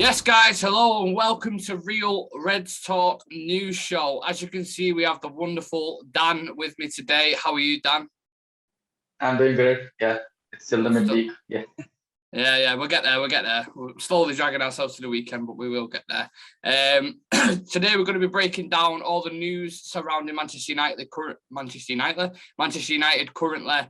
Yes, guys, hello and welcome to Real Reds Talk News Show. As you can see, we have the wonderful Dan with me today. How are you, Dan? I'm doing great. Yeah, it's still the midweek. Yeah. Yeah, we'll get there. We're slowly dragging ourselves to the weekend, but we will get there. Today we're going to be breaking down all the news surrounding Manchester United currently.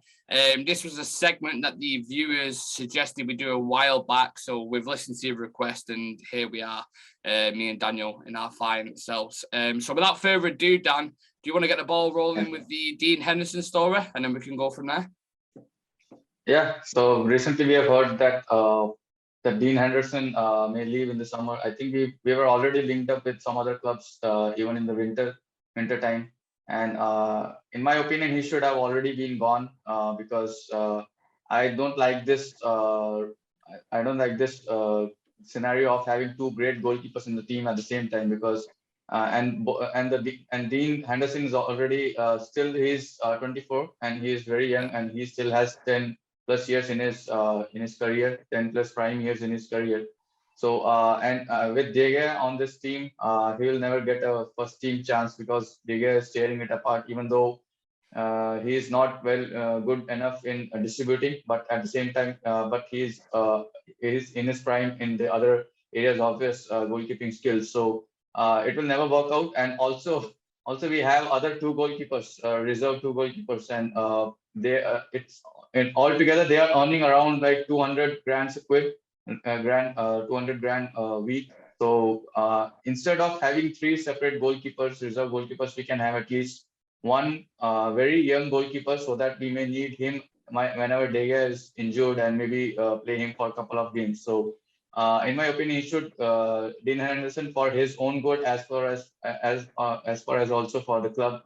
This was a segment that the viewers suggested we do a while back, so we've listened to your request, and here we are, me and Daniel in our fine selves. So without further ado, Dan, do you want to get the ball rolling with the Dean Henderson story, and then we can go from there? Yeah. So recently we have heard that that Dean Henderson may leave in the summer. I think we were already linked up with some other clubs even in the winter time. And in my opinion, he should have already been gone because I don't like this. I don't like this scenario of having two great goalkeepers in the team at the same time because and Dean Henderson is already still he's 24 and he is very young and he still has 10 plus years in his career, 10 plus prime years in his career. So with De Gea on this team, he will never get a first team chance because De Gea is tearing it apart. Even though he is not good enough in distributing, but at the same time, but he's in his prime in the other areas of his goalkeeping skills. So it will never work out. And also we have other two goalkeepers, reserve two goalkeepers, and it's and altogether they are earning around like 200 grand a quid, 200 grand a week. So instead of having three separate goalkeepers, reserve goalkeepers, we can have at least one very young goalkeeper so that we may need him whenever De Gea is injured and maybe play him for a couple of games. So in my opinion, he should Dean Henderson for his own good as far as also for the club.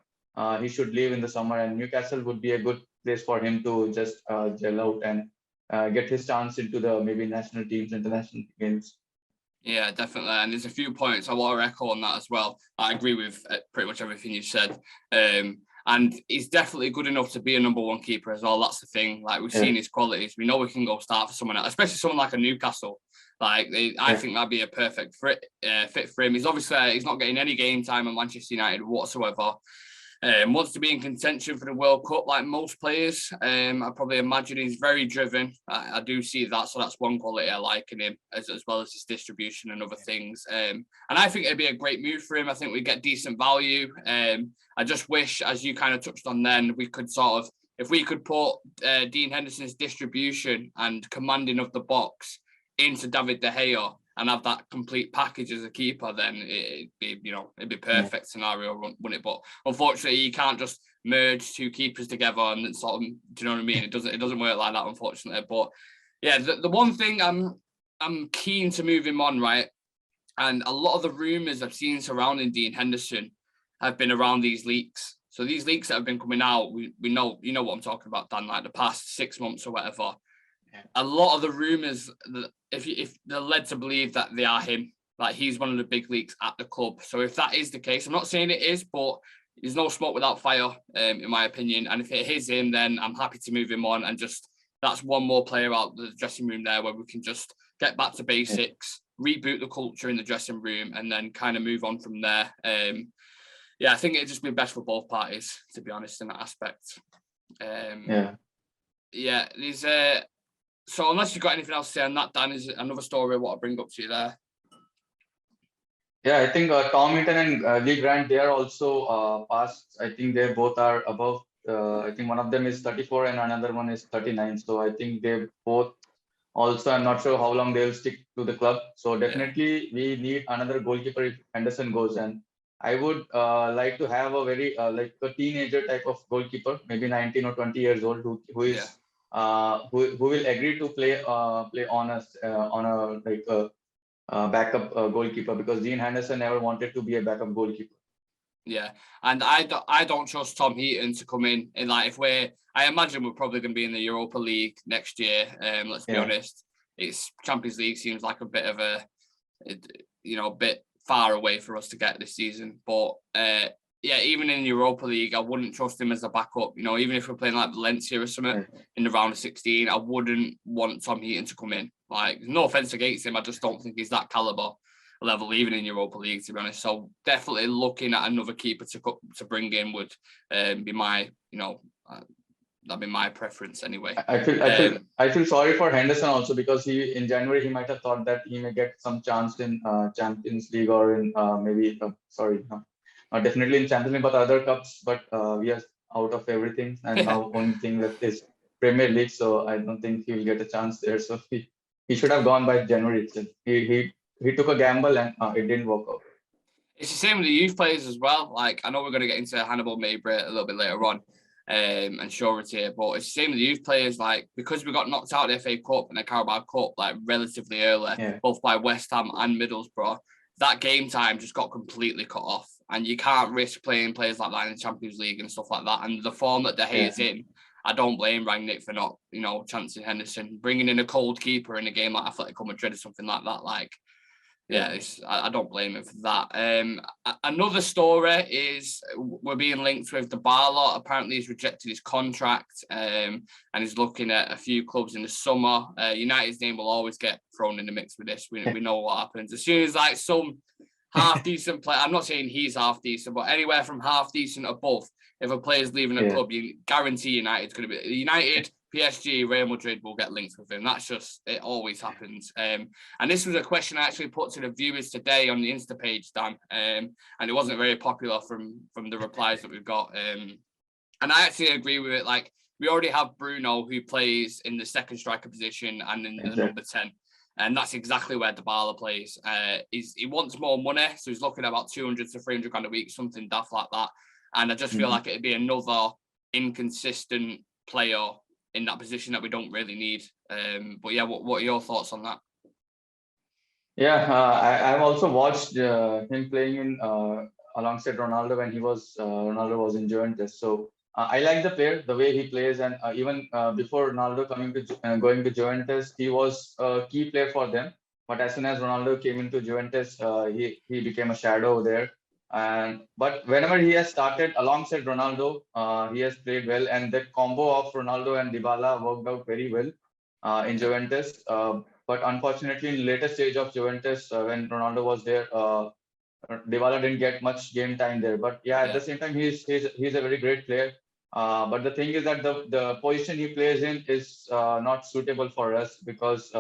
He should leave in the summer, and Newcastle would be a good place for him to just gel out and get his chance into the maybe national teams, international games. Yeah, definitely. And there's a few points I want to echo on that as well. I agree with pretty much everything you said. And he's definitely good enough to be a number one keeper as well. That's the thing. Like, we've seen his qualities. We know we can go start for someone else, especially someone like a Newcastle. I think that'd be a perfect fit for him. He's obviously he's not getting any game time at Manchester United whatsoever. Wants to be in contention for the World Cup like most players. I probably imagine he's very driven. I do see that, so that's one quality I like in him, as well as his distribution and other things. And I think it'd be a great move for him. I think we get decent value. I just wish, as you kind of touched on then, we could sort of, if we could put Dean Henderson's distribution and commanding of the box into David De Gea and have that complete package as a keeper, then it'd be perfect scenario, wouldn't it? But unfortunately, you can't just merge two keepers together and sort of, do you know what I mean? It doesn't work like that, unfortunately. But yeah, the one thing I'm keen to move him on, right? And a lot of the rumours I've seen surrounding Dean Henderson have been around these leaks. So these leaks that have been coming out, we know, you know what I'm talking about, Dan, like the past 6 months or whatever. A lot of the rumours, if they're led to believe that they are him, like he's one of the big leaks at the club. So if that is the case, I'm not saying it is, but there's no smoke without fire, in my opinion. And if it is him, then I'm happy to move him on. And just that's one more player out the dressing room there where we can just get back to basics, reboot the culture in the dressing room, and then kind of move on from there. I think it'd just be best for both parties, to be honest, in that aspect. These. So unless you've got anything else to say on that, Dan, is another story I want to bring up to you there. Yeah, I think Tom Hinton and Lee Grant, they are also past. I think they both are above. I think one of them is 34 and another one is 39. So I think they both also, I'm not sure how long they'll stick to the club. So definitely we need another goalkeeper if Henderson goes. And I would like to have a very like a teenager type of goalkeeper, maybe 19 or 20 years old, who will agree to play on a backup goalkeeper, because Dean Henderson never wanted to be a backup goalkeeper. Yeah, and I don't trust Tom Heaton to come in and like I imagine we're probably going to be in the Europa League next year. Let's be honest, it's Champions League seems like a bit of a bit far away for us to get this season, but yeah, even in Europa League, I wouldn't trust him as a backup. You know, even if we're playing like Valencia or something in the round of 16, I wouldn't want Tom Heaton to come in. Like, no offense against him, I just don't think he's that caliber level, even in Europa League, to be honest. So definitely looking at another keeper to bring in would be my, that'd be my preference anyway. I feel sorry for Henderson also, because in January he might have thought that he may get some chance in Champions League or in definitely in Champions League, but other cups. But we are out of everything, and now only thing that is Premier League. So I don't think he will get a chance there. So he should have gone by January itself. He took a gamble and it didn't work out. It's the same with the youth players as well. Like, I know we're going to get into Hannibal Mabry a little bit later on, and Surety, but it's the same with the youth players. Like, because we got knocked out of the FA Cup and the Carabao Cup like relatively early, both by West Ham and Middlesbrough, that game time just got completely cut off, and you can't risk playing players like that in the Champions League and stuff like that. And the form that De Gea is in, I don't blame Rangnick for not, chancing Henderson, bringing in a cold keeper in a game like Atletico Madrid or something like that. Like, I don't blame him for that. Another story is we're being linked with Dybala. Apparently, he's rejected his contract and he's looking at a few clubs in the summer. United's name will always get thrown in the mix with this. We know what happens. As soon as like some half-decent player, I'm not saying he's half-decent, but anywhere from half-decent above, if a player's leaving a club, you guarantee United's going to be United. PSG, Real Madrid will get linked with him. That's just, it always happens. And this was a question I actually put to the viewers today on the Insta page, Dan, and it wasn't very popular from the replies that we've got. And I actually agree with it. Like, we already have Bruno, who plays in the second striker position and in the number 10. And that's exactly where Dybala plays. He wants more money, so he's looking at about 200 to 300 grand a week, something daft like that. And I just feel like it'd be another inconsistent player in that position that we don't really need. But yeah, what are your thoughts on that? Yeah, I've also watched him playing in alongside Ronaldo when Ronaldo was in Juventus. So I like the player, the way he plays, and even before Ronaldo going to Juventus, he was a key player for them. But as soon as Ronaldo came into Juventus, he became a shadow there. But whenever he has started alongside Ronaldo, he has played well, and the combo of Ronaldo and Dybala worked out very well in Juventus. But unfortunately, in the later stage of Juventus, when Ronaldo was there, Dybala didn't get much game time there. But at the same time, he's a very great player. But the thing is that the position he plays in is not suitable for us, because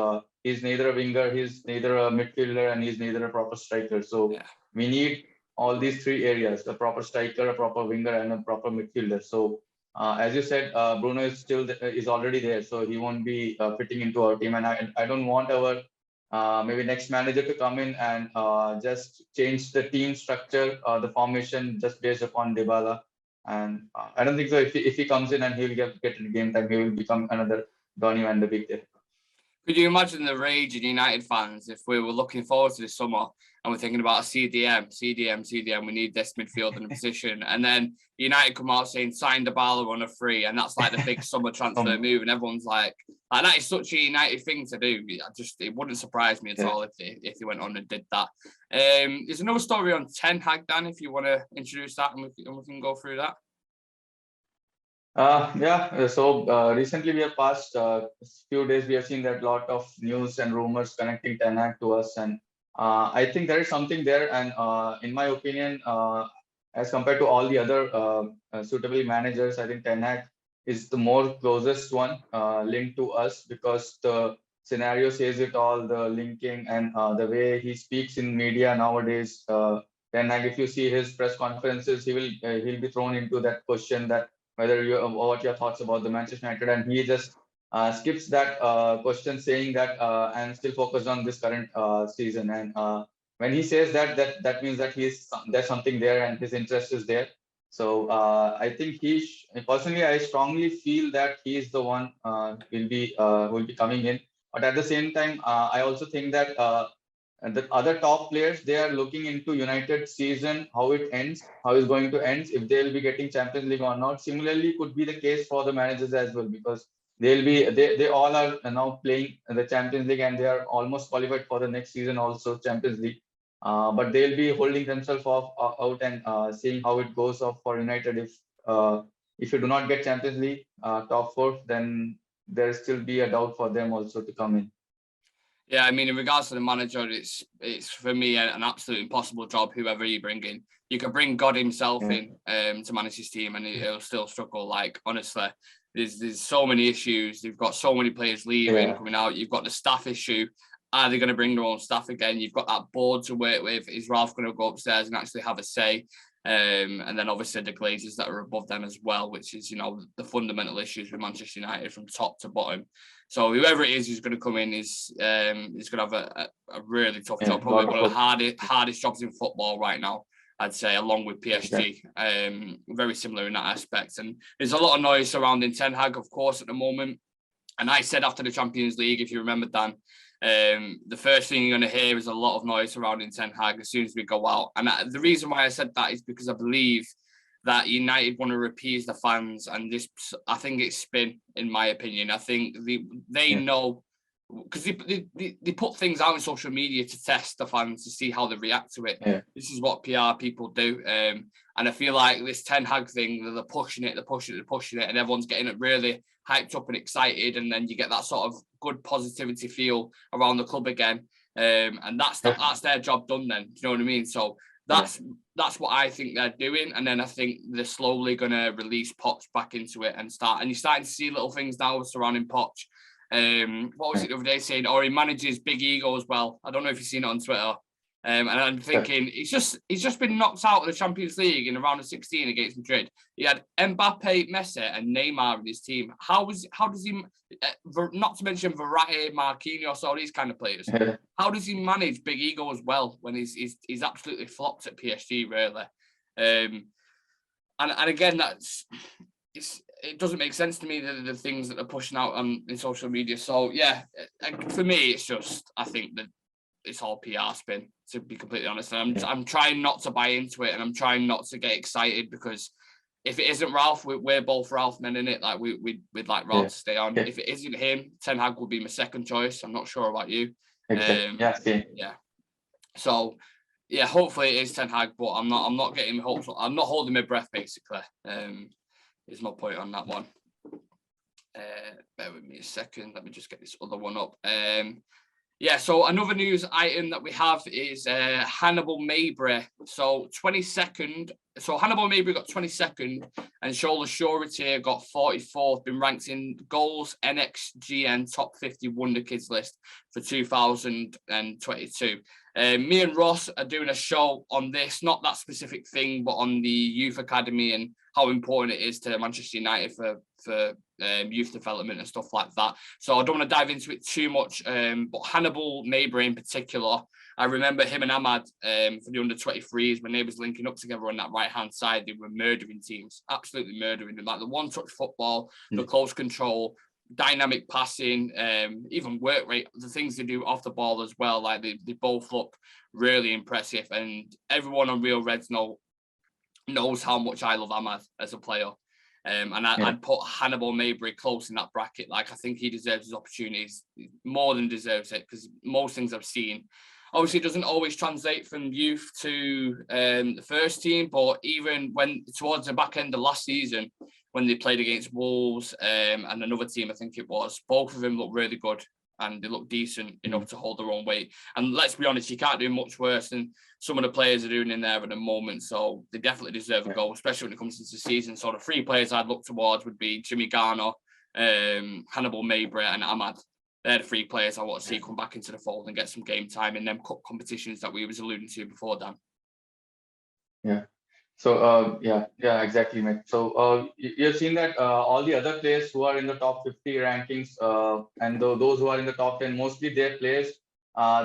he's neither a winger, he's neither a midfielder, and he's neither a proper striker. So we need all these three areas: the proper striker, a proper winger, and a proper midfielder. So as you said, Bruno is already there, so he won't be fitting into our team. And I don't want our maybe next manager to come in and just change the team structure, the formation just based upon Dybala. And I don't think so. If he comes in and he'll get game time, he will become another Donny van de Beek there. Could you imagine the rage in United fans if we were looking forward to this summer and we're thinking about a CDM, we need this midfield in a position, and then United come out saying sign Dybala on a free, and that's like the big summer transfer move, and everyone's like that is such a United thing to do. It wouldn't surprise me at all if they went on and did that. There's another story on Ten Hag, Dan, if you want to introduce that, and we can go through that. So recently we have passed a few days, we have seen that lot of news and rumors connecting Ten Hag to us, and I think there is something there. And in my opinion, as compared to all the other suitable managers, I think Ten Hag is the more closest one linked to us, because the scenario says it all, the linking and the way he speaks in media nowadays. Ten Hag, if you see his press conferences, he'll be thrown into that question that whether what your thoughts about the Manchester United, and he just skips that question, saying that I'm still focused on this current season. And when he says that means that there's something there and his interest is there. So I think personally, I strongly feel that he is the one will be coming in. But at the same time, I also think that and the other top players, they are looking into United season, how it ends, how it's going to end, if they'll be getting Champions League or not. Similarly, could be the case for the managers as well, because they all are now playing the Champions League, and they are almost qualified for the next season also, Champions League. But they'll be holding themselves out and seeing how it goes off for United. If you do not get Champions League top four, then there still be a doubt for them also to come in. Yeah, I mean, in regards to the manager, it's for me an absolute impossible job. Whoever you bring in, you can bring God himself in to manage his team, and he'll still struggle. Like honestly, there's so many issues. You've got so many players leaving, coming out. You've got the staff issue. Are they going to bring their own staff again? You've got that board to work with. Is Ralph going to go upstairs and actually have a say? And then obviously the Glazers that are above them as well, which is, the fundamental issues with Manchester United from top to bottom. So whoever it is who's going to come in is going to have a really tough job. Probably one of the hardest jobs in football right now, I'd say, along with PSG. Very similar in that aspect. And there's a lot of noise surrounding Ten Hag, of course, at the moment. And I said after the Champions League, if you remember, Dan, the first thing you're going to hear is a lot of noise surrounding Ten Hag as soon as we go out. And the reason why I said that is because I believe that United want to appease the fans, and this, I think it's spin, in my opinion. I think they know, because they put things out on social media to test the fans to see how they react to it. This is what PR people do. And I feel like this Ten Hag thing, they're pushing it, and everyone's getting really hyped up and excited, and then you get that sort of good positivity feel around the club again. And that's their job done then. Do you know what I mean? So that's what I think they're doing. And then I think they're slowly going to release Poch back into it and you're starting to see little things now surrounding Poch. What was it the other day saying? Or he manages big ego as well. I don't know if you've seen it on Twitter. And I'm thinking he's just been knocked out of the Champions League in the round of 16 against Madrid. He had Mbappe, Messi, and Neymar in his team. How does he? Not to mention Verratti, Marquinhos, all these kind of players. How does he manage big ego as well when he's absolutely flopped at PSG, really? And again, it doesn't make sense to me, the things that they're pushing out in social media. So yeah, for me, it's just, I think that it's all PR spin, to be completely honest. And I'm trying not to buy into it, and I'm trying not to get excited, because if it isn't Ralph, we're both Ralph men in it. Like we'd like Ralph to stay on. If it isn't him, Ten Hag would be my second choice. I'm not sure about you. So yeah, hopefully it is Ten Hag, but I'm not getting hopeful. I'm not holding my breath, basically. Is my point on that one. Bear with me a second. Let me just get this other one up. So another news item that we have is Hannibal Mabry. So 22nd. So Hannibal Mabry got 22nd, and Shola Shoretier got 44th, been ranked in goals NXGN top 50 Wonder Kids list for 2022. Me and Ross are doing a show on this, not that specific thing, but on the youth academy and how important it is to Manchester United for youth development and stuff like that. So I don't want to dive into it too much, but Hannibal Mabry in particular, I remember him and Ahmad for the under-23s, when they was linking up together on that right-hand side, they were murdering teams, absolutely murdering them. Like the one-touch football, the close control, dynamic passing, even work rate, the things they do off the ball as well. Like they both look really impressive, and everyone on Real Reds knows how much I love Ahmad as a player. I'd put Hannibal Mabry close in that bracket. Like, I think he deserves his opportunities, more than deserves it, because most things I've seen, obviously, it doesn't always translate from youth to the first team, but even when towards the back end of last season, when they played against Wolves and another team, I think it was, both of them looked really good, and they look decent enough to hold their own weight. And let's be honest, you can't do much worse than some of the players are doing in there at the moment. So they definitely deserve a goal, especially when it comes into the season. So the three players I'd look towards would be Jimmy Garner, Hannibal Mabry, and Ahmad. They're the three players I want to see come back into the fold and get some game time in them cup competitions that we was alluding to before, Dan. So exactly, mate. So you've seen that all the other players who are in the top 50 rankings and those who are in the top 10, mostly their players,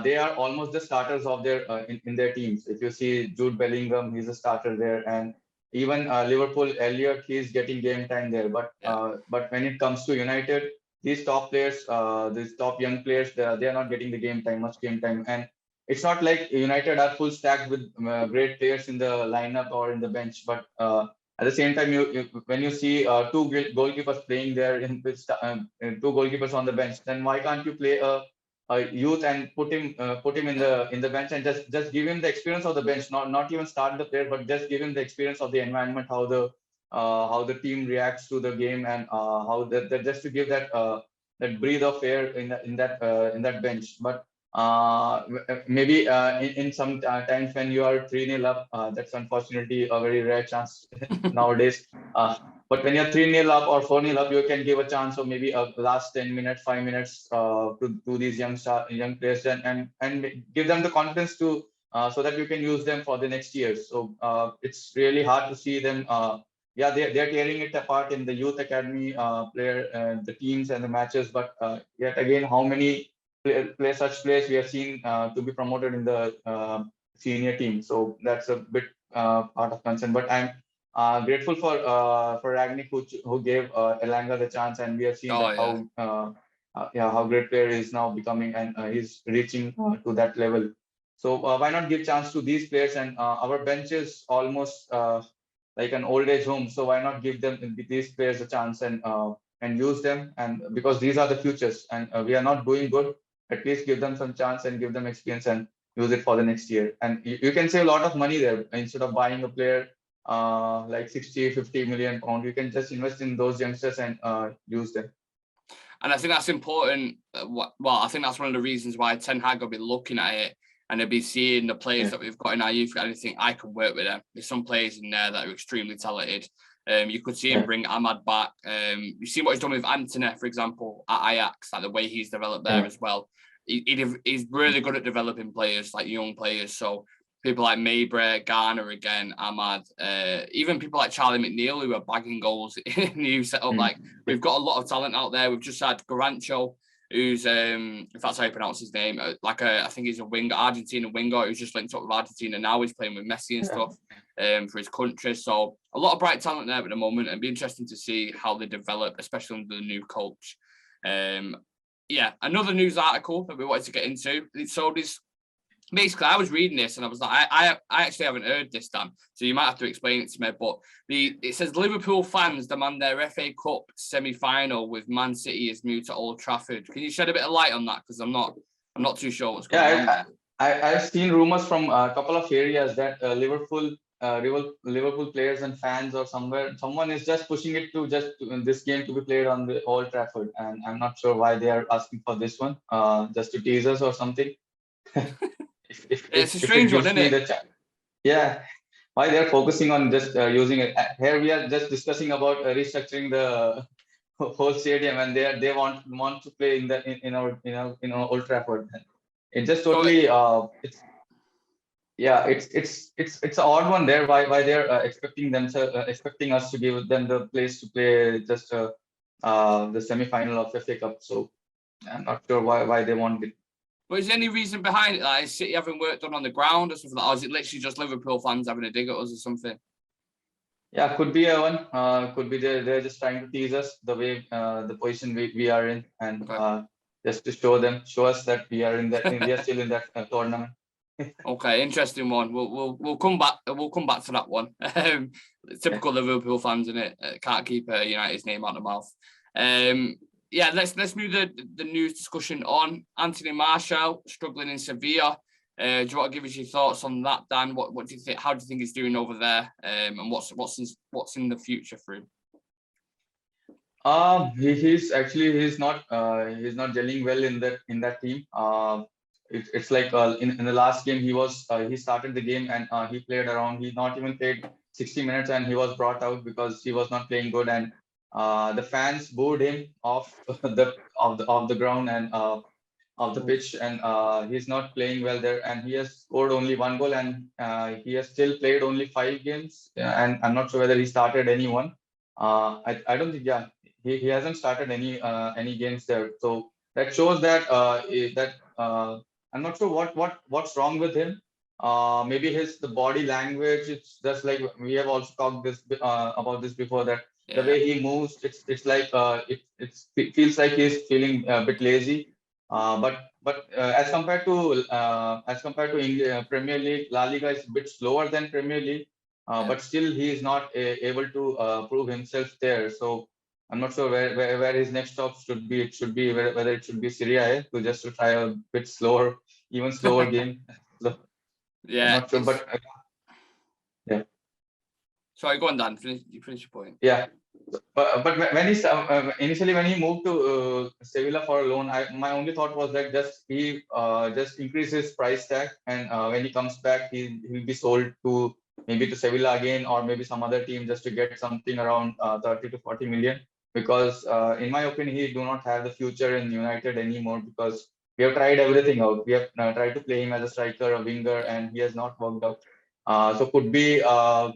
they are almost the starters of their in their teams. If you see Jude Bellingham, he's a starter there, and even Liverpool, Elliott, he's getting game time there. But when it comes to United, these top players, these top young players, they are not getting the much game time. And it's not like United are full stacked with great players in the lineup or in the bench. But at the same time, when you see two goalkeepers playing there with two goalkeepers on the bench, then why can't you play a youth and put him in the bench and just give him the experience of the bench, not even start the player, but just give him the experience of the environment, how the team reacts to the game, and how just to give that breathe of air in that bench. But maybe in some times when you are 3-0 up, that's unfortunately a very rare chance nowadays. But when you're 3-0 up or 4-0 up, you can give a chance of maybe a last 10 minutes, 5 minutes to these young players, and give them the confidence to so that you can use them for the next year. So it's really hard to see them. Yeah, they're tearing it apart in the youth academy the teams and the matches. But yet again, how many such players we have seen to be promoted in the senior team? So that's a bit part of concern. But I'm grateful for Ragnick who gave Elanga the chance, and we have seen that yeah. how great player is now becoming, and he's reaching to that level. So why not give chance to these players? And our bench is almost like an old age home, so why not give them these players a chance and use them? And because these are the futures, and we are not doing good, at least give them some chance and give them experience and use it for the next year. And you can save a lot of money there. Instead of buying a player like 60-50 million pound, you can just invest in those youngsters and use them. And I think that's important. Well, I think that's one of the reasons why Ten Hag will be looking at it, and they'll be seeing the players that we've got in our youth, and I think I can work with them. There's some players in there that are extremely talented. You could see him bring Ahmad back. You see what he's done with Antony, for example, at Ajax, like the way he's developed there as well. He's really good at developing players, like young players. So people like Mabry, Garner again, Ahmad, even people like Charlie McNeil who are bagging goals in the youth setup. Like, we've got a lot of talent out there. We've just had Garancho, who's if that's how you pronounce his name, I think he's a winger, Argentina winger, who's just linked up with Argentina now. He's playing with Messi and stuff for his country. So a lot of bright talent there at the moment, and it'd be interesting to see how they develop, especially under the new coach. Yeah, another news article that we wanted to get into. So this basically, I was reading this and I was like, I actually haven't heard this, Dan. So you might have to explain it to me. But it says Liverpool fans demand their FA Cup semi-final with Man City is moved to Old Trafford. Can you shed a bit of light on that? Because I'm not too sure what's going on. I've seen rumors from a couple of areas that Liverpool players and fans or someone is just pushing it to this game to be played on the Old Trafford, and I'm not sure why they are asking for this one, just to tease us or something. It's a strange one, isn't it? Yeah, why they're focusing on just using it. Here we are just discussing about restructuring the whole stadium, and they want to play in our Old Trafford. It just totally it's an odd one there. Why they're expecting us to give them the place to play just the semi-final of the FA Cup. So I'm not sure why they want it. But is there any reason behind it? Like, is City having work done on the ground or something like that? Or is it literally just Liverpool fans having a dig at us or something? Yeah, could be a one. Could be they're just trying to tease us the way the position we are in, and just to show us that we are we are still in that tournament. Okay, interesting one. We'll come back. We'll come back to that one. Typical Liverpool fans, in it, can't keep United's name out of the mouth. Yeah, let's move the news discussion on. Anthony Martial struggling in Sevilla. Do you want to give us your thoughts on that, Dan? What do you think? How do you think he's doing over there? And what's in the future for him? He's not gelling well in that team. It's like in the last game he started the game and he played around. He not even played 60 minutes and he was brought out because he was not playing good, and the fans booed him off the ground and of the pitch, and he's not playing well there, and he has scored only one goal, and he has still played only 5 games, and I'm not sure whether he started any one. I don't think he hasn't started any games there, so that shows that I'm not sure what's wrong with him. Maybe the body language. It's just like we have also talked about this before, that the way he moves, it's like it feels like he's feeling a bit lazy. But as compared to Premier League, La Liga is a bit slower than Premier League. But still he is not able to prove himself there. So I'm not sure where his next stop should be. It should be whether it should be Serie A to just to try a bit slower, even slower game. So I'm Yeah, not sure, but yeah. Sorry, go on, Dan. Finish your point. Yeah, but when he initially when he moved to Sevilla for a loan, my only thought was that just increase his price tag, and when he comes back, he'll be sold to maybe to Sevilla again, or maybe some other team just to get something around 30 to 40 million. Because in my opinion, he do not have the future in United anymore, because we have tried everything out. We have tried to play him as a striker, a winger, and he has not worked out. So could be a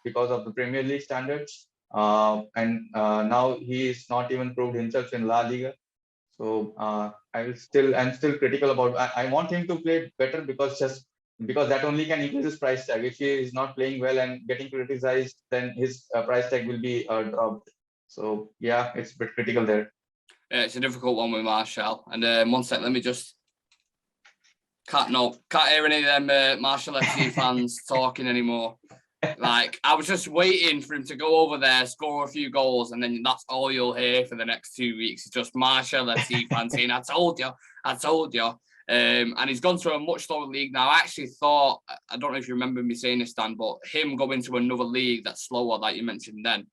because of the Premier League standards, and now he is not even proved himself in La Liga. So I'm still critical about. I want him to play better, because that only can increase his price tag. If he is not playing well and getting criticized, then his price tag will be dropped. So yeah, it's a bit critical there. Yeah, it's a difficult one with Martial. And one sec, let me just can't hear any of them Martial FC fans talking anymore. Like, I was just waiting for him to go over there, score a few goals, and then that's all you'll hear for the next 2 weeks. It's just Martial FC fans saying, I told you. And he's gone to a much lower league now. I actually thought, I don't know if you remember me saying this, Dan, but him going to another league that's slower, like you mentioned then,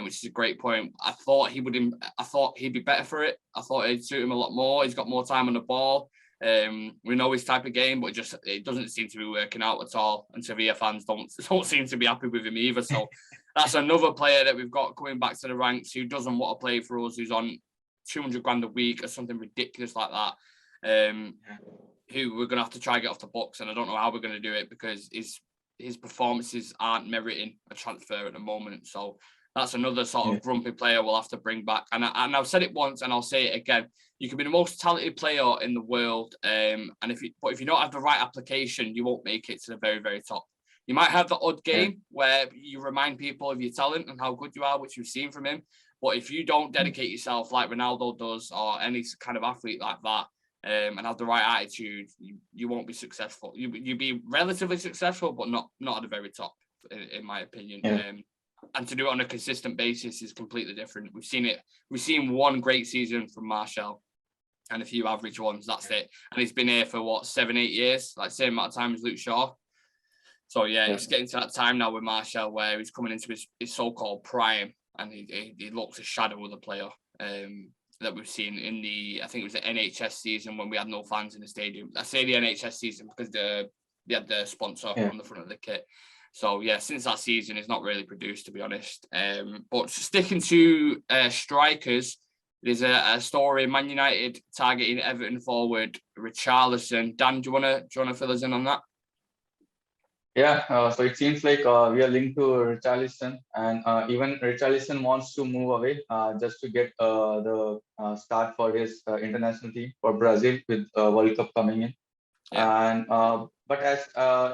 which is a great point. I thought he'd be better for it. I thought it'd suit him a lot more. He's got more time on the ball. We know his type of game, but it doesn't seem to be working out at all. And Sevilla fans don't seem to be happy with him either. So that's another player that we've got coming back to the ranks who doesn't want to play for us, who's on 200 grand a week or something ridiculous like that. Who we're gonna have to try and get off the books, and I don't know how we're gonna do it, because his performances aren't meriting a transfer at the moment. So that's another sort of grumpy player we'll have to bring back. And I've said it once, and I'll say it again. You can be the most talented player in the world, and if you don't have the right application, you won't make it to the very, very top. You might have the odd game where you remind people of your talent and how good you are, which we've seen from him. But if you don't dedicate yourself like Ronaldo does, or any kind of athlete like that, and have the right attitude, you won't be successful. You'll be relatively successful, but not at the very top, in my opinion. And to do it on a consistent basis is completely different. We've seen one great season from Martial and a few average ones. That's it. And he's been here for 7-8 years, like same amount of time as Luke Shaw. So it's getting to that time now with Martial where he's coming into his so-called prime, and he looks a shadow of the player that we've seen in I think it was the NHS season when we had no fans in the stadium. I say the NHS season because they had the sponsor on the front of the kit. So since that season, it's not really produced, to be honest. But sticking to strikers, there's a story: Man United targeting Everton forward Richarlison. Dan, do you wanna fill us in on that? Yeah, so it seems like we are linked to Richarlison, and even Richarlison wants to move away just to get the start for his international team for Brazil with World Cup coming in. And but as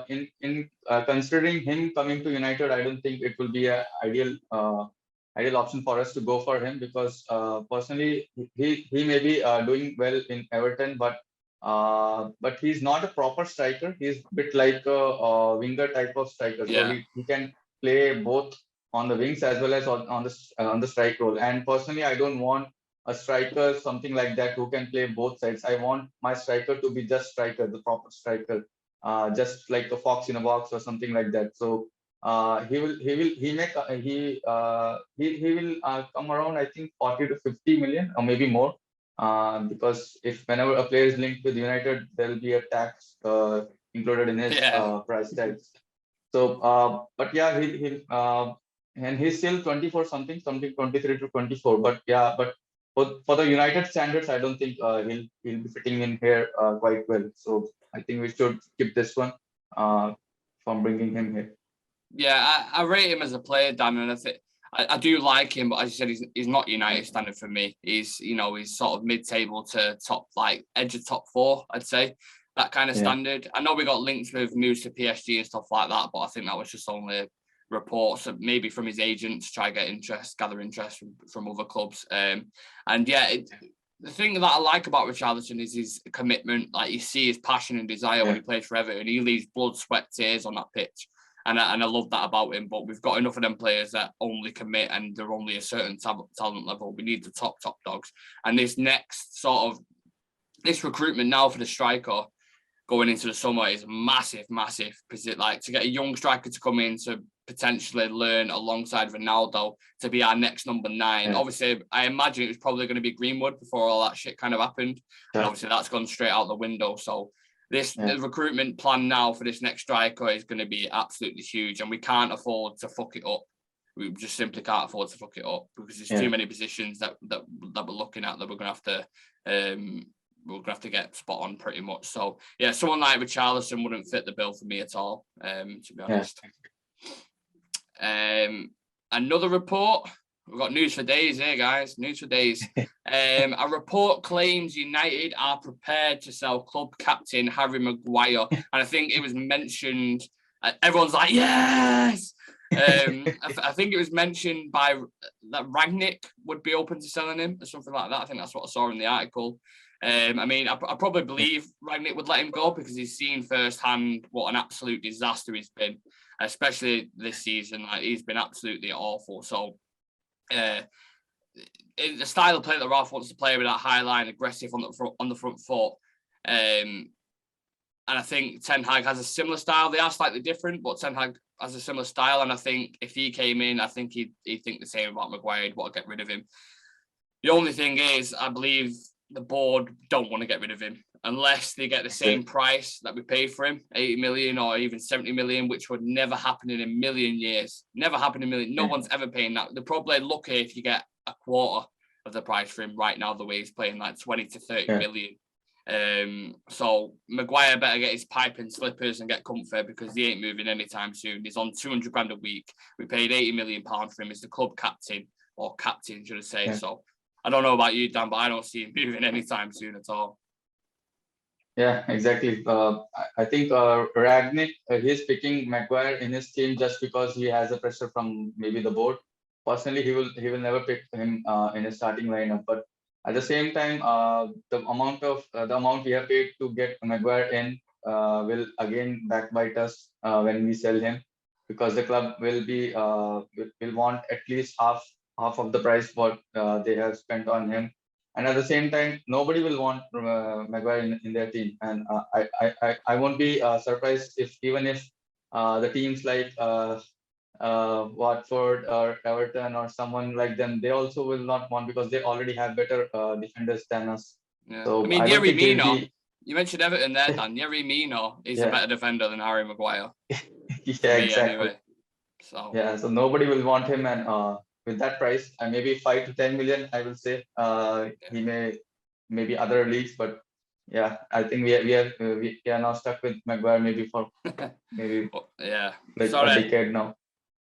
in considering him coming to United, I don't think it will be an ideal option for us to go for him, because personally he may be doing well in Everton, but he's not a proper striker. He's a bit like a winger type of striker. So he can play both on the wings as well as on the strike role. And personally, I don't want a striker, something like that, who can play both sides. I want my striker to be just striker, the proper striker, just like a fox in a box or something like that. So he will come around, I think, 40 to 50 million or maybe more. Because if whenever a player is linked with United, there will be a tax included in his price tags. So, but and he's still 24 something 23 to 24. But for the United standards, I don't think he'll be fitting in here quite well. So I think we should skip this one from bringing him here. Yeah, I rate him as a player, Dan, and I do like him, but as you said, he's not United standard for me. He's sort of mid-table to top, like edge of top 4, I'd say, that kind of standard. I know we got links with moves to PSG and stuff like that, but I think that was just only reports, maybe from his agents, to try to gather interest from other clubs. The thing that I like about Richarlison is his commitment. Like, you see his passion and desire when he plays for Everton. He leaves blood, sweat, tears on that pitch. And I love that about him. But we've got enough of them players that only commit and they're only a certain talent level. We need the top dogs. And this next this recruitment now for the striker going into the summer is massive. Because to get a young striker to come in to potentially learn alongside Ronaldo to be our next number 9. Yeah. Obviously, I imagine it was probably going to be Greenwood before all that shit kind of happened. Yeah. And obviously that's gone straight out the window. So the recruitment plan now for this next striker is going to be absolutely huge, and we can't afford to fuck it up. We just simply can't afford to fuck it up because there's too many positions that we're looking at that we're going to have to get spot on pretty much. So yeah, someone like Richarlison wouldn't fit the bill for me at all, to be honest. Another report. We've got news for days here, guys. News for days. A report claims United are prepared to sell club captain Harry Maguire. And I think it was mentioned, everyone's like, yes! I think it was mentioned by that Ragnick would be open to selling him or something like that. I think that's what I saw in the article. I mean, I probably believe Ragnick would let him go because he's seen firsthand what an absolute disaster he's been, especially this season. Like, he's been absolutely awful. So, in the style of play that Ralph wants to play with that high line, aggressive on the front foot, and I think Ten Hag has a similar style. They are slightly different, but Ten Hag has a similar style. And I think if he came in, I think he'd think the same about Maguire. He'd want to get rid of him. The only thing is, I believe the board don't want to get rid of him unless they get the same price that we paid for him, 80 million or even 70 million, which would never happen in a million years. Never happen in a million. No one's ever paying that. They're probably lucky if you get a quarter of the price for him right now, the way he's playing, like 20 to 30 million. So Maguire better get his pipe and slippers and get comfort because he ain't moving anytime soon. He's on 200 grand a week. We paid 80 million pounds for him as the club captain, or captain, should I say. So I don't know about you, Dan, but I don't see him moving anytime soon at all. Yeah, exactly. I think Ragnick, he's picking Maguire in his team just because he has a pressure from maybe the board. Personally, he will never pick him in his starting lineup. But at the same time, the amount we have paid to get Maguire in will again backbite us when we sell him, because the club will want at least half of the price what they have spent on him. And at the same time, nobody will want Maguire in their team. And I won't be surprised if the teams like Watford or Everton or someone like them, they also will not want, because they already have better defenders than us. Yeah. So I mean, Yerry Mina, you mentioned Everton there, Dan. Yerry Mina is a better defender than Harry Maguire. Yeah, exactly. Anyway. So nobody will want him, and with that price, maybe 5 to 10 million, I will say. He maybe other leagues, but yeah, I think we are now stuck with Maguire maybe for maybe a decade now.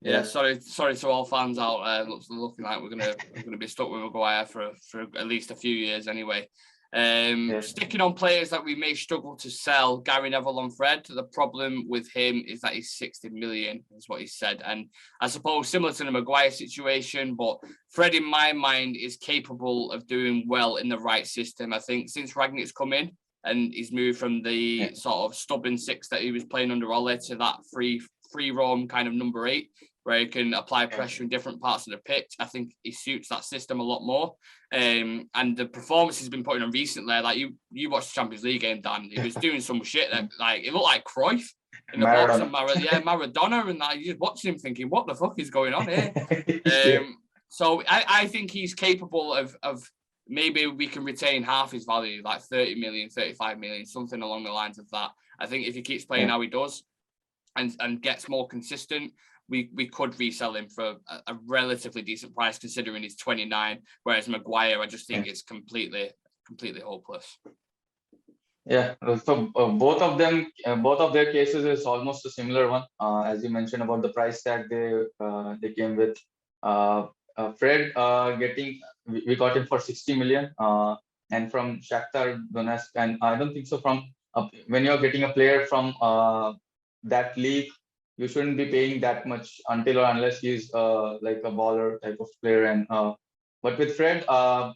Yeah, sorry to all fans out there. Looking like we're gonna be stuck with Maguire for at least a few years anyway. Sticking on players that we may struggle to sell, Gary Neville on Fred. The problem with him is that he's 60 million, is what he said. And I suppose similar to the Maguire situation, but Fred, in my mind, is capable of doing well in the right system. I think since Ragnick's come in and he's moved from the sort of stubborn 6 that he was playing under Ole to that free roam kind of number 8, where he can apply pressure in different parts of the pitch. I think he suits that system a lot more. And the performance he's been putting on recently, like you watched the Champions League game, Dan, he was doing some shit that, like, it looked like Cruyff in the box, and Maradona, and like, you're just watching him thinking, what the fuck is going on here? So I think he's capable of maybe we can retain half his value, like 30 million, 35 million, something along the lines of that. I think if he keeps playing how he does and gets more consistent, we could resell him for a relatively decent price, considering he's 29. Whereas Maguire, I just think it's completely hopeless. Yeah, so both of their cases is almost a similar one. As you mentioned about the price tag they came with. Fred we got him for 60 million, and from Shakhtar Donetsk, and I don't think so. From when you're getting a player from that league, you shouldn't be paying that much until or unless he's like a baller type of player. And but with Fred, I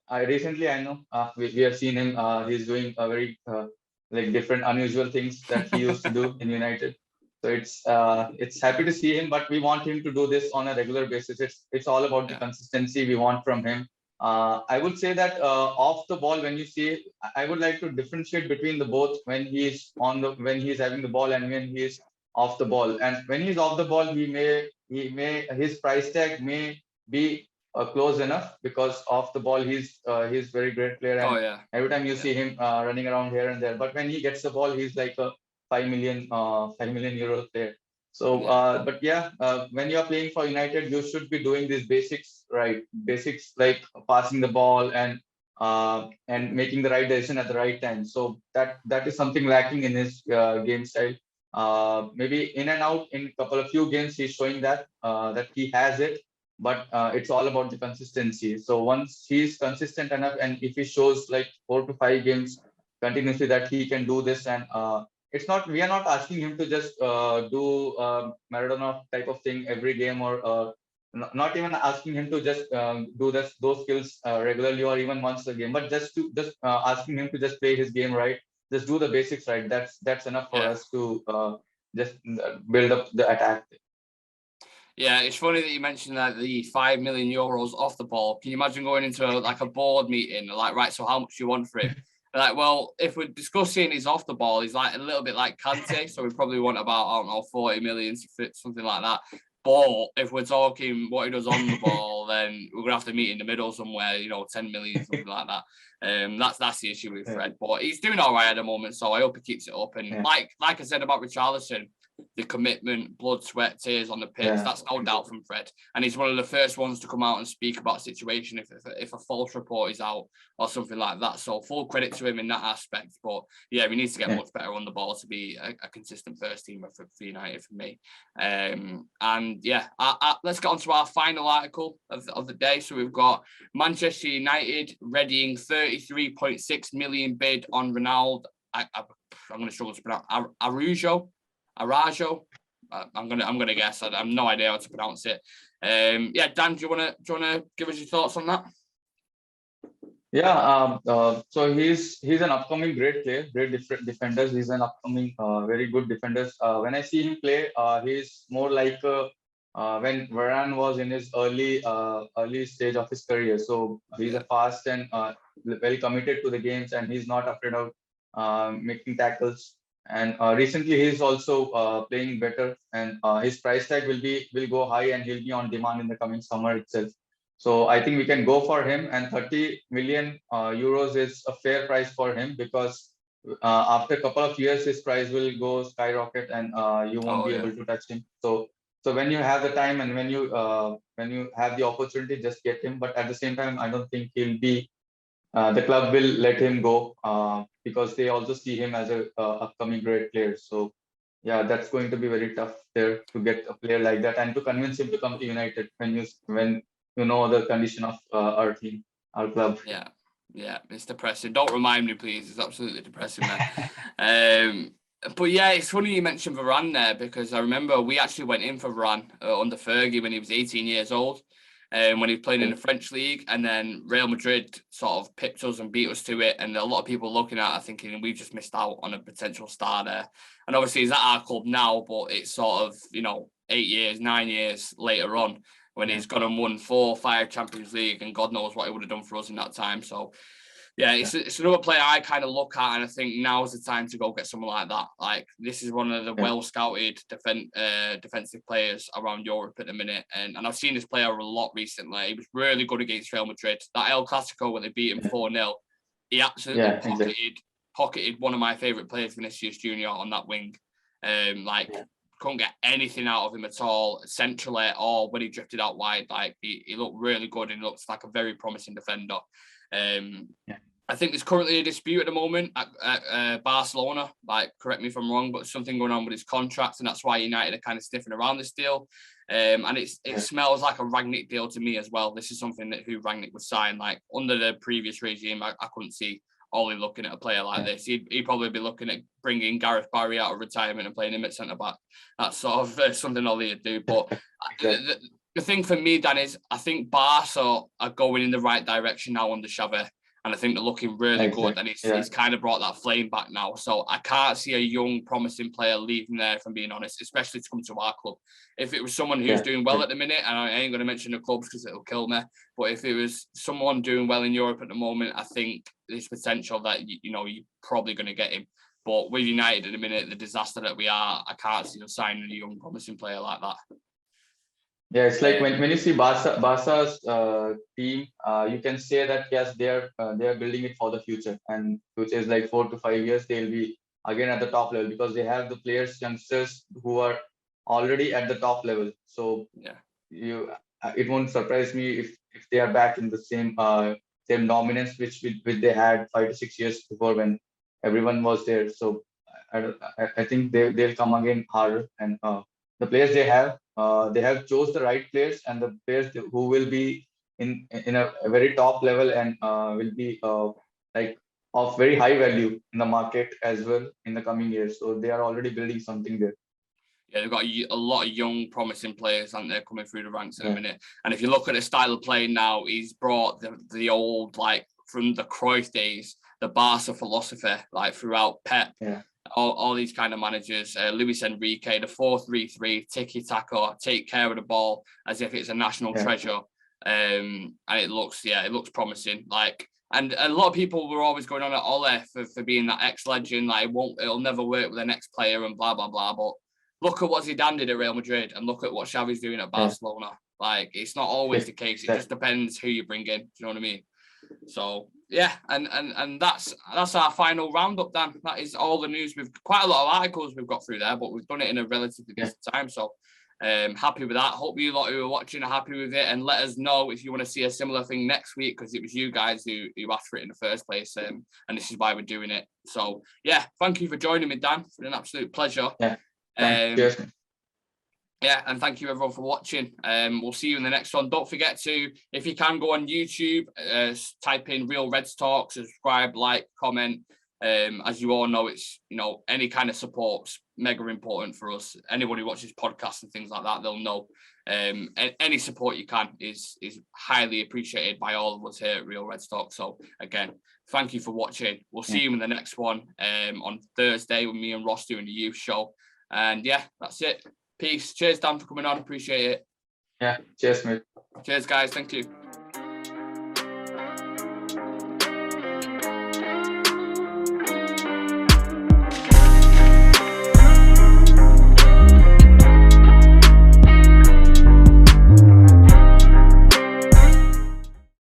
know we have seen him. He's doing a very like different, unusual things that he used to do in United. So it's happy to see him, but we want him to do this on a regular basis. It's all about the consistency we want from him. I would say that off the ball, when you see, I would like to differentiate between the both when he's having the ball and when he is off the ball. And when he's off the ball, his price tag may be close enough, because off the ball he's very great player, Oh and yeah. every time you see him running around here and there. But when he gets the ball, he's like a 5 million euro player. So, but yeah, when you're playing for United, you should be doing these basics right. Basics like passing the ball and making the right decision at the right time. So that is something lacking in his game style. Maybe in and out in few games, he's showing that he has it, but it's all about the consistency. So once he's consistent enough, and if he shows like 4 to 5 games continuously that he can do this, and we are not asking him to just do Maradona type of thing every game, or not even asking him to just do those skills regularly or even once a game, but just asking him to just play his game right, just do the basics right. That's enough for us to just build up the attack. Yeah, it's funny that you mentioned that the 5 million euros off the ball. Can you imagine going into a board meeting, like, right, so how much do you want for him? Like, well, if we're discussing he's off the ball, he's like a little bit like Kante, so we probably want about, I don't know, 40 million, something like that. But if we're talking what he does on the ball, then we're gonna have to meet in the middle somewhere, 10 million, something like that. That's the issue with Fred. But he's doing all right at the moment, so I hope he keeps it up. And like I said about Richarlison, the commitment, blood, sweat, tears on the pitch, that's no doubt from Fred. And he's one of the first ones to come out and speak about a situation if a false report is out or something like that. So full credit to him in that aspect. But yeah, we need to get much better on the ball to be a consistent first teamer for United for me. And yeah, let's get on to our final article of the day. So we've got Manchester United readying 33.6 million bid on Ronaldo. I'm going to struggle to pronounce Arajo. I'm gonna guess. I have no idea how to pronounce it. Yeah, Dan, do you wanna give us your thoughts on that? Yeah. So he's an upcoming great player, great defender. He's an upcoming very good defender. When I see him play, he's more like when Varane was in his early stage of his career. So he's a fast and well committed to the games, and he's not afraid of making tackles. And recently he's also playing better, and his price tag will go high, and he'll be on demand in the coming summer itself. So I think we can go for him, and 30 million euros is a fair price for him, because after a couple of years his price will go skyrocket, and you won't be able to touch him. So when you have the time, and when you have the opportunity, just get him. But at the same time, I don't think he'll be the club will let him go, because they also see him as a upcoming great player. So yeah, that's going to be very tough there to get a player like that, and to convince him to come to United when you know the condition of our team, our club. Yeah, it's depressing. Don't remind me, please. It's absolutely depressing, man. But yeah, it's funny you mentioned Varane there, because I remember we actually went in for Varane under Fergie when he was 18 years old. When he was playing in the French league, and then Real Madrid sort of pipped us and beat us to it, and a lot of people looking at it thinking we've just missed out on a potential star there. And obviously he's at our club now, but it's sort of 9 years later on when he's gone and won 4 or 5 Champions League, and God knows what he would have done for us in that time. So yeah, it's another player I kind of look at, and I think now is the time to go get someone like that. Like, this is one of the well-scouted defensive players around Europe at the minute, and I've seen this player a lot recently. He was really good against Real Madrid. That El Clasico when they beat him 4-0, he absolutely pocketed one of my favourite players, Vinicius Junior, on that wing. Couldn't get anything out of him at all, centrally, or when he drifted out wide. Like, he looked really good, and he looks like a very promising defender. I think there's currently a dispute at the moment at Barcelona. Like, correct me if I'm wrong, but something going on with his contract, and that's why United are kind of sniffing around this deal. And it smells like a Rangnick deal to me as well. This is something that who Rangnick would sign. Like, under the previous regime, I couldn't see Ollie looking at a player like this. He'd probably be looking at bringing Gareth Barry out of retirement and playing him at centre back. That's sort of something Ollie would do. But the thing for me, Dan, is I think Barca are going in the right direction now under Xavi. and I think they're looking really good, and it's kind of brought that flame back now. So I can't see a young, promising player leaving there, if I'm being honest, especially to come to our club. If it was someone who's doing well at the minute, and I ain't going to mention the clubs because it'll kill me, but if it was someone doing well in Europe at the moment, I think there's potential that, you know, you're probably going to get him. But with United at the minute, the disaster that we are, I can't see us signing a young, promising player like that. Yeah, it's like when you see Barca's team, you can say that yes, they are building it for the future, and which is like 4 to 5 years they'll be again at the top level, because they have the players, youngsters who are already at the top level. So it won't surprise me if they are back in the same dominance which they had 5 to 6 years before when everyone was there. So I think they'll come again harder, and the players they have chose the right players, and the players who will be in a very top level, and will be like of very high value in the market as well in the coming years. So they are already building something there. Yeah, they've got a lot of young, promising players, aren't they, coming through the ranks in a minute. And if you look at the style of playing now, he's brought the old, like, from the Cruyff days, the Barca philosophy, like, throughout Pep. Yeah. All these kind of managers, Luis Enrique, the 4-3-3, tiki-taka, take care of the ball as if it's a national treasure. And it looks promising. Like, and a lot of people were always going on at Ole for being that ex-legend, like it'll never work with the next player and blah, blah, blah. But look at what Zidane did at Real Madrid, and look at what Xavi's doing at Barcelona. Like, it's not always the case. It just depends who you bring in. Do you know what I mean? So yeah, and that's our final roundup, Dan. That is all the news. We've quite a lot of articles we've got through there, but we've done it in a relatively decent time. So happy with that. Hope you lot who are watching are happy with it, and let us know if you want to see a similar thing next week, because it was you guys who asked for it in the first place, and this is why we're doing it. So yeah, thank you for joining me, Dan. It's been an absolute pleasure. Yeah, and thank you everyone for watching. We'll see you in the next one. Don't forget to, if you can, go on YouTube, type in Real Reds Talk, subscribe, like, comment. As you all know, it's, you know, any kind of support's mega important for us. Anyone who watches podcasts and things like that, they'll know. Any support you can is highly appreciated by all of us here at Real Reds Talk. So again, thank you for watching. We'll see you in the next one on Thursday with me and Ross doing the youth show. And yeah, that's it. Peace. Cheers, Dan, for coming on. Appreciate it. Yeah. Cheers, mate. Cheers, guys. Thank you.